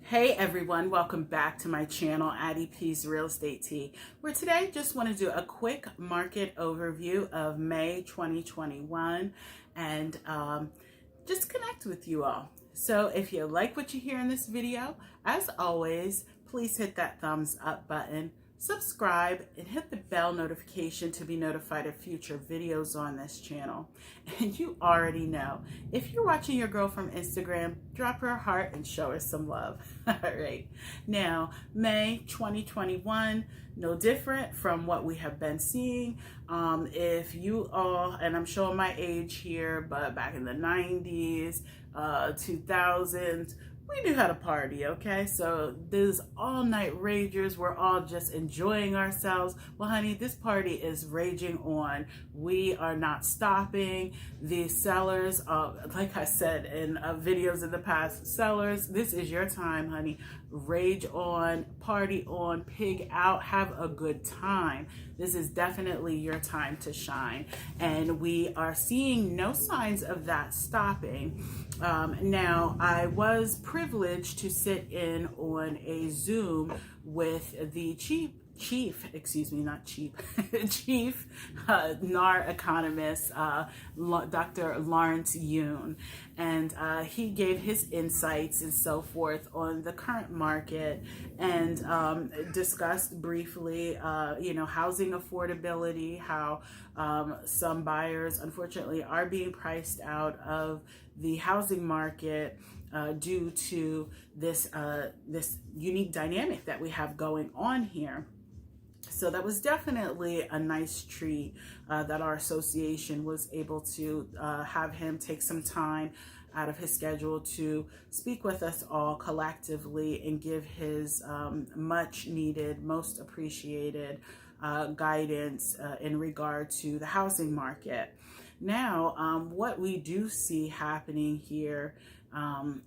Hey everyone, welcome back to my channel, Addie P's Real Estate Tea, where today just want to do a quick market overview of May 2021 and just connect with you all. So if you like what you hear in this video, as always, please hit that thumbs up button, subscribe, and hit the bell notification to be notified of future videos on this channel. And you already know, if you're watching your girl from Instagram, drop her a heart and show her some love. All right. Now, May 2021, no different from what we have been seeing. If you all, and I'm showing my age here, but back in the 90s, 2000s, we knew how to party, okay? So these all-night ragers, we're all just enjoying ourselves. Well, honey, this party is raging on. We are not stopping. The sellers, like I said in videos in the past, sellers, this is your time, honey. Rage on, party on, pig out, have a good time. This is definitely your time to shine. And we are seeing no signs of that stopping. Now, I was privileged to sit in on a Zoom with the chief NAR economist, Dr. Lawrence Yun, and he gave his insights and so forth on the current market and discussed briefly, housing affordability, how some buyers, unfortunately, are being priced out of the housing market due to this unique dynamic that we have going on here. So that was definitely a nice treat that our association was able to have him take some time out of his schedule to speak with us all collectively and give his much needed, most appreciated guidance in regard to the housing market. Now, what we do see happening here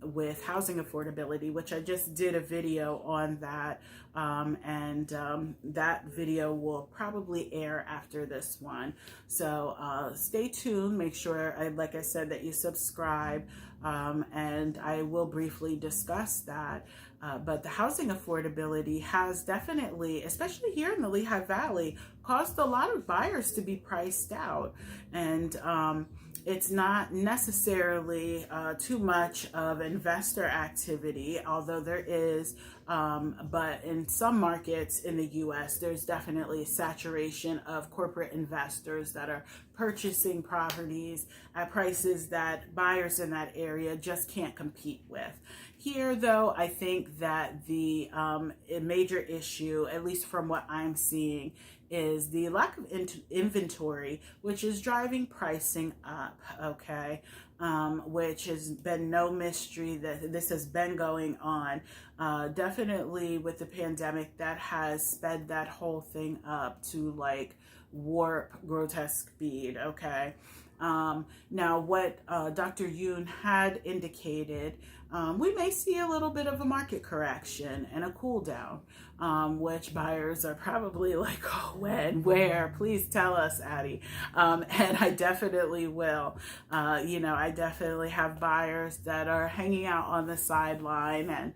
with housing affordability, which I just did a video on that, that video will probably air after this one. So stay tuned, make sure, like I said, that you subscribe, and I will briefly discuss that. But the housing affordability has definitely, especially here in the Lehigh Valley, caused a lot of buyers to be priced out. And it's not necessarily too much of investor activity, although there is, but in some markets in the US, there's definitely a saturation of corporate investors that are purchasing properties at prices that buyers in that area just can't compete with. Here, though, I think that the major issue, at least from what I'm seeing, is the lack of inventory, which is driving pricing up, okay? Which has been no mystery that this has been going on. Definitely with the pandemic, that has sped that whole thing up to like warp grotesque speed, okay? Now, what Dr. Yoon had indicated, we may see a little bit of a market correction and a cool down, which buyers are probably like, oh, when, where, please tell us, Addie. And I definitely will. I definitely have buyers that are hanging out on the sideline, and,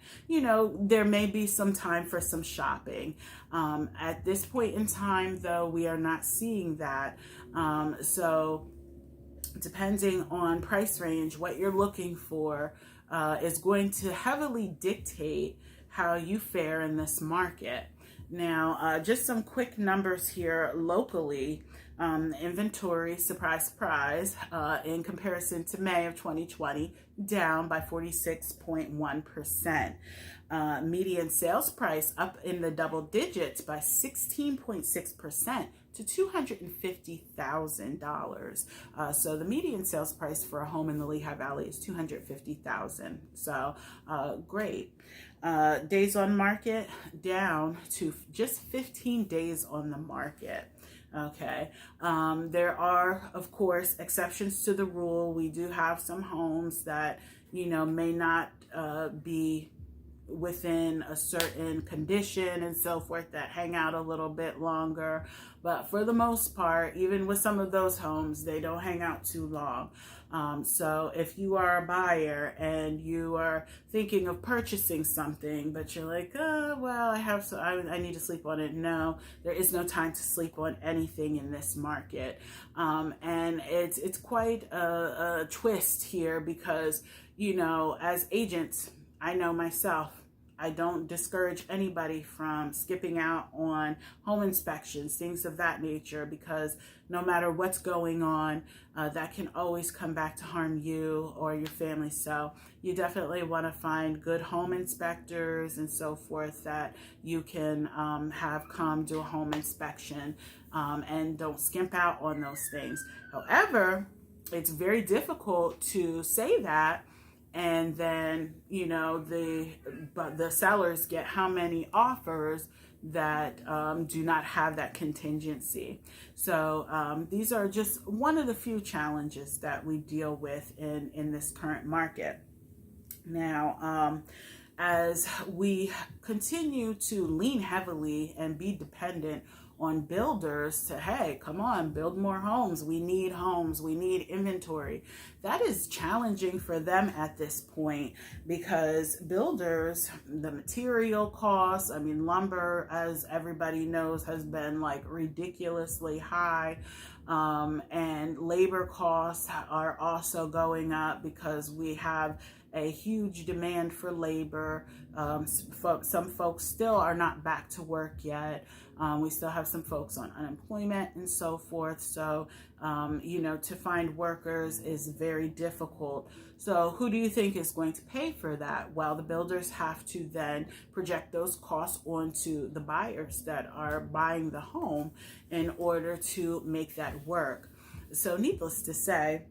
there may be some time for some shopping. At this point in time, though, we are not seeing that. So depending on price range, what you're looking for is going to heavily dictate how you fare in this market. Now, just some quick numbers here locally. Inventory, surprise, surprise, in comparison to May of 2020, down by 46.1%. Median sales price up in the double digits by 16.6% to $250,000. So the median sales price for a home in the Lehigh Valley is $250,000. So great. Days on market down to just 15 days on the market. Okay. There are, of course, exceptions to the rule. We do have some homes that, may not be within a certain condition and so forth that hang out a little bit longer. But for the most part, even with some of those homes, they don't hang out too long. So if you are a buyer and you are thinking of purchasing something, but you're like, oh, well, I need to sleep on it. No, there is no time to sleep on anything in this market. And it's quite a twist here because, as agents, I know myself, I don't discourage anybody from skipping out on home inspections, things of that nature, because no matter what's going on, that can always come back to harm you or your family. So you definitely want to find good home inspectors and so forth that you can have come do a home inspection, and don't skimp out on those things. However, it's very difficult to say that and then the sellers get how many offers that do not have that contingency. So these are just one of the few challenges that we deal with in this current market. Now, as we continue to lean heavily and be dependent on builders to, hey, come on, build more homes. We need inventory. That is challenging for them at this point because builders, the material costs, lumber, as everybody knows, has been like ridiculously high. And labor costs are also going up because we have a huge demand for labor. Some folks still are not back to work yet. We still have some folks on unemployment and so forth. So, to find workers is very difficult. So who do you think is going to pay for that? Well, the builders have to then project those costs onto the buyers that are buying the home in order to make that work. So needless to say,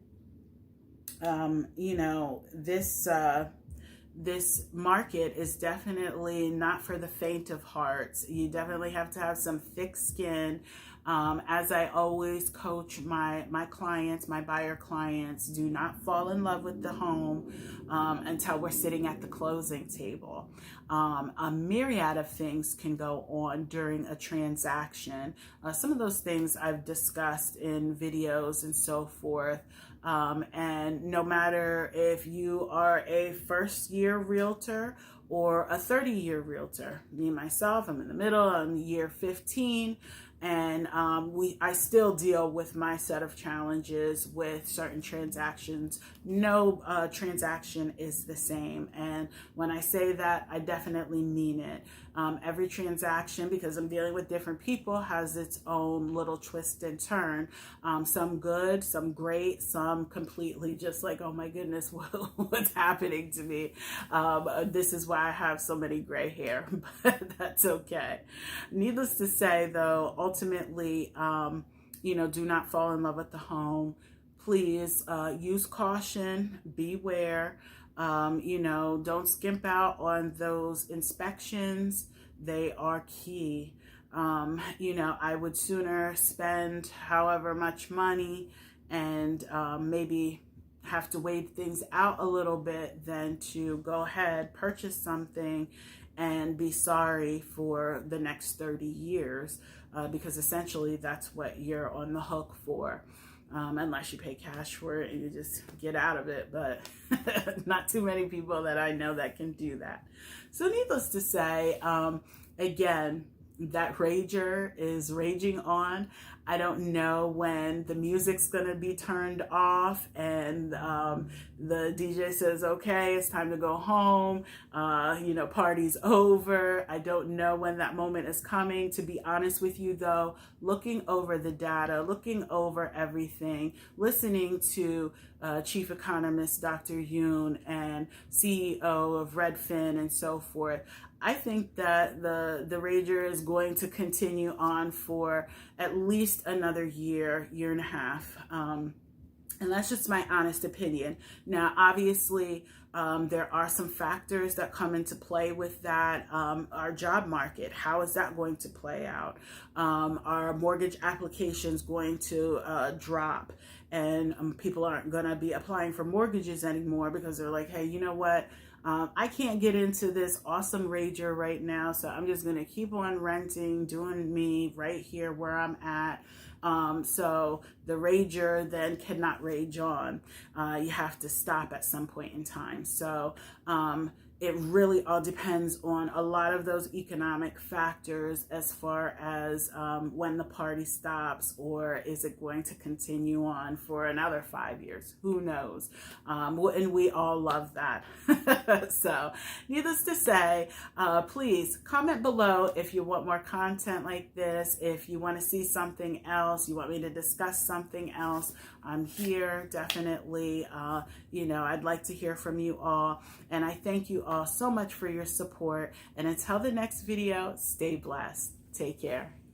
this market is definitely not for the faint of heart. You definitely have to have some thick skin. As I always coach my clients, my buyer clients, do not fall in love with the home until we're sitting at the closing table. A myriad of things can go on during a transaction. Some of those things I've discussed in videos and so forth. And no matter if you are a first-year realtor or a 30-year realtor, me, myself, I'm in the middle, I'm year 15. And I still deal with my set of challenges with certain transactions. No transaction is the same. And when I say that, I definitely mean it. Every transaction, because I'm dealing with different people, has its own little twist and turn. Some good, some great, some completely just like, oh my goodness, what's happening to me? This is why I have so many gray hair, but that's okay. Needless to say, though, ultimately, do not fall in love with the home. Please use caution, beware. Don't skimp out on those inspections. They are key. I would sooner spend however much money and maybe have to wait things out a little bit than to go ahead, purchase something and be sorry for the next 30 years, because essentially that's what you're on the hook for. Unless you pay cash for it and you just get out of it, but not too many people that I know that can do that. So needless to say, again, that rager is raging on. I don't know when the music's gonna be turned off and the DJ says, okay, it's time to go home, party's over. I don't know when that moment is coming. To be honest with you though, looking over the data, looking over everything, listening to Chief Economist Dr. Yoon and CEO of Redfin and so forth, I think that the rager is going to continue on for at least another year and a half. And that's just my honest opinion. Now, obviously, there are some factors that come into play with that. Our job market, how is that going to play out? Are mortgage applications going to drop? And people aren't going to be applying for mortgages anymore because they're like, hey, you know what? I can't get into this awesome rager right now, so I'm just going to keep on renting, doing me right here where I'm at. So the rager then cannot rage on. You have to stop at some point in time. So it really all depends on a lot of those economic factors as far as when the party stops, or is it going to continue on for another 5 years? Who knows? And we all love that. So needless to say, please comment below if you want more content like this, if you want to see something else, you want me to discuss something else. I'm here, definitely. I'd like to hear from you all, and I thank you all so much for your support. And until the next video, stay blessed. Take care.